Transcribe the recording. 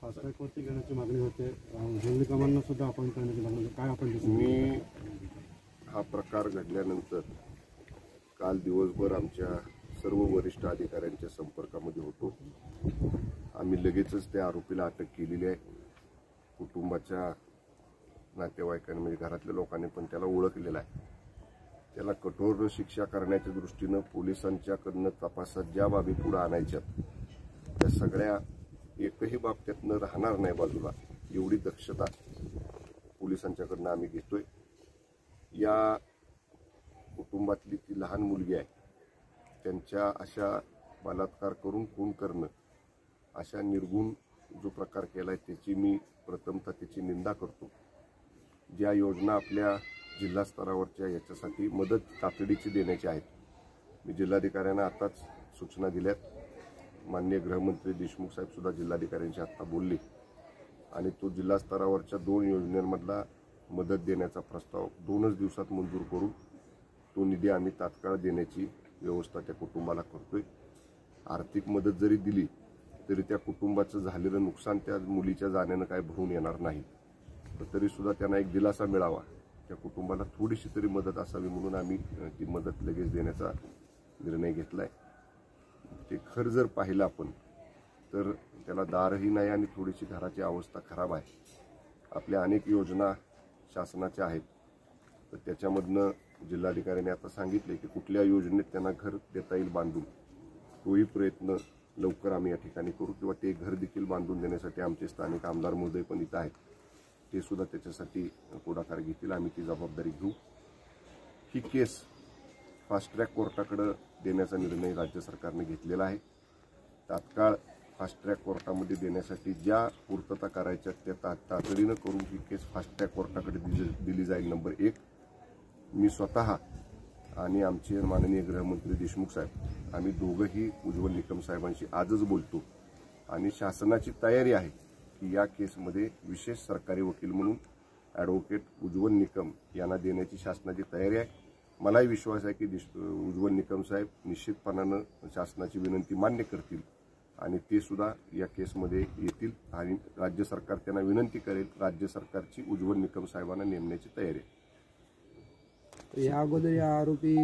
Fast ट्रॅकवरती घेण्याची मागणी होते, उज्ज्वल निकमांना सुद्धा अपॉइंट करण्याची मागणी, काय आपण मी हा प्रकार घडल्यानंतर काल दिवसभर आमच्या सर्व वरिष्ठ अधिकाऱ्यांच्या संपर्कामध्ये होतो. आम्ही लगेचच त्या आरोपीला अटक केलेली आहे. कुटुंबाच्या नातेवाईकांनी म्हणजे घरातल्या लोकांनी पण त्याला ओळखलेला आहे. त्याला कठोर शिक्षा करण्याच्या दृष्टीनं पोलिसांच्याकडनं तपासात ज्या बाबी पुढे आणायच्यात त्या सगळ्या एकही बाब त्यातनं राहणार नाही बाजूला, एवढी दक्षता पोलिसांच्याकडनं आम्ही घेतोय. या कुटुंबातली ती लहान मुलगी आहे, त्यांच्या अशा बलात्कार करून खून करणं अशा निर्गुण जो प्रकार केलाय त्याची मी प्रथमतः त्याची निंदा करतो. ज्या योजना आपल्या जिल्हा स्तरावरच्या याच्यासाठी मदत तातडीची देण्याची आहेत, मी जिल्हाधिकाऱ्यांना आताच सूचना दिल्यात. माननीय गृहमंत्री देशमुख साहेब सुद्धा जिल्हाधिकाऱ्यांशी आत्ता बोलले आणि तो जिल्हा स्तरावरच्या 2 योजनांमधला मदत देण्याचा प्रस्ताव 2च दिवसात मंजूर करून तो निधी आम्ही तात्काळ देण्याची व्यवस्था त्या कुटुंबाला करतोय. आर्थिक मदत जरी दिली तरी त्या कुटुंबाचं झालेलं नुकसान त्या मुलीच्या जाण्यानं काय भरून येणार नाही. तर तरी सुद्धा त्यांना एक दिलासा मिळावा, त्या कुटुंबाला थोडीशी तरी मदत असावी म्हणून आम्ही ती मदत लगेच देण्याचा निर्णय घेतलाय. ते घर जर पाहिलं आपण तर त्याला दारही नाही आणि थोडीशी घराची अवस्था खराब आहे. आपल्या अनेक योजना शासनाच्या आहेत, तर त्याच्यामधनं जिल्हाधिकाऱ्यांनी आता सांगितले की कुठल्या योजनेत त्यांना घर देता येईल बांधून, तोही प्रयत्न लवकर आम्ही या ठिकाणी करू किंवा ते घर देखील बांधून देण्यासाठी आमचे स्थानिक आमदार महोदय पण इथं आहेत, ते सुद्धा त्याच्यासाठी पुढाकार घेतील. आम्ही ती जबाबदारी घेऊ. ही केस फास्ट ट्रॅक कोर्टाकडे देण्याचा निर्णय राज्य सरकारने घेतलेला आहे. तात्काळ फास्ट ट्रॅक कोर्टामध्ये देण्यासाठी ज्या पूर्तता करायच्या त्या तातडीनं करून ही केस फास्ट ट्रॅक कोर्टाकडे दिली जाईल. नंबर 1, मी स्वतः आणि आमचे माननीय गृहमंत्री देशमुख साहेब आम्ही दोघंही उज्ज्वल निकम साहेबांशी आजच बोलतो आणि शासनाची तयारी आहे की या केसमध्ये विशेष सरकारी वकील म्हणून ॲडव्होकेट उज्ज्वल निकम यांना देण्याची शासनाची तयारी आहे. मलाही विश्वास आहे की उज्ज्वल निकम साहेब निश्चितपणानं शासनाची विनंती मान्य करतील आणि ते सुद्धा या केसमध्ये येतील आणि राज्य सरकार त्यांना विनंती करेल. राज्य सरकारची उज्ज्वल निकम साहेबांना नेमण्याची तयारी आहे. या अगोदर या आरोपी